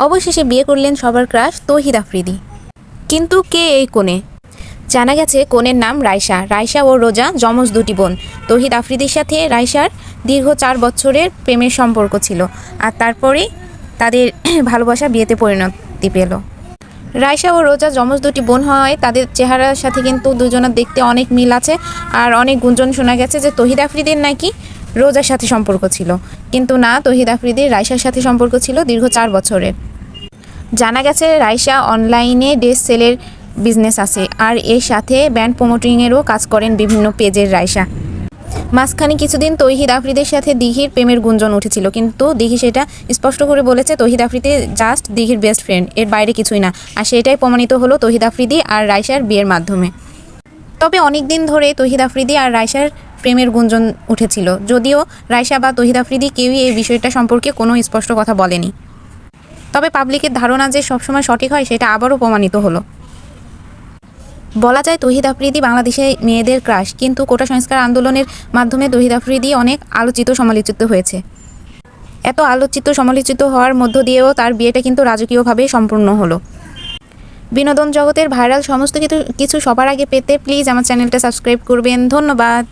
অবশেষে বিয়ে করলেন সবার ক্রাশ তৌহিদ আফ্রিদি। কিন্তু কে এই কনে? জানা গেছে কনের নাম রাইসা। রাইসা ও রোজা যমজ দুটি বোন। তৌহিদ আফ্রিদির সাথে রাইসার দীর্ঘ 4 বছরের প্রেমের সম্পর্ক ছিল, আর তারপরেই তাদের ভালোবাসা বিয়েতে পরিণতি পেল। রাইসা ও রোজা যমজ দুটি বোন হওয়ায় তাদের চেহারার সাথে কিন্তু দুজনের দেখতে অনেক মিল আছে। আর অনেক গুঞ্জন শোনা গেছে যে তৌহিদ আফ্রিদির নাকি রোজার সাথে সম্পর্ক ছিল, কিন্তু না, তৌহিদ আফ্রিদির রাইসার সাথে সম্পর্ক ছিল দীর্ঘ 4 বছরের। জানা গেছে রাইসা অনলাইনে ড্রেস সেলের বিজনেস আছে, আর এর সাথে ব্যান্ড প্রমোটিংয়েরও কাজ করেন বিভিন্ন পেজের রাইসা। মাঝখানে কিছুদিন তৌহিদ আফ্রিদির সাথে দিঘির প্রেমের গুঞ্জন উঠেছিল, কিন্তু দিঘি সেটা স্পষ্ট করে বলেছে তৌহিদ আফ্রিদি জাস্ট দিঘির বেস্ট ফ্রেন্ড, এর বাইরে কিছুই না। আর সেটাই প্রমাণিত হলো তৌহিদ আফ্রিদি আর রাইসার বিয়ের মাধ্যমে। তবে অনেক দিন ধরে তৌহিদ আফ্রিদি আর রাইসার প্রেমের গুঞ্জন উঠেছিল, যদিও রাইসা বা তৌহিদ আফ্রিদি কেউই এই বিষয়টা সম্পর্কে কোনো স্পষ্ট কথা বলেনি। তবে পাবলিকের ধারণা যে সবসময় সঠিক হয় সেটা আবারও প্রমাণিত হলো। বলা যায় তৌহিদ আফ্রিদি বাংলাদেশে মেয়েদের ক্রাশ, কিন্তু কোটা সংস্কার আন্দোলনের মাধ্যমে তৌহিদ আফ্রিদি অনেক আলোচিত সমালোচিত হয়েছে। এত আলোচিত সমালোচিত হওয়ার মধ্য দিয়েও তার বিয়েটা কিন্তু রাজকীয়ভাবে সম্পূর্ণ হলো। বিনোদন জগতের ভাইরাল সমস্ত কিছু সবার আগে পেতে প্লিজ আমার চ্যানেলটা সাবস্ক্রাইব করবেন। ধন্যবাদ।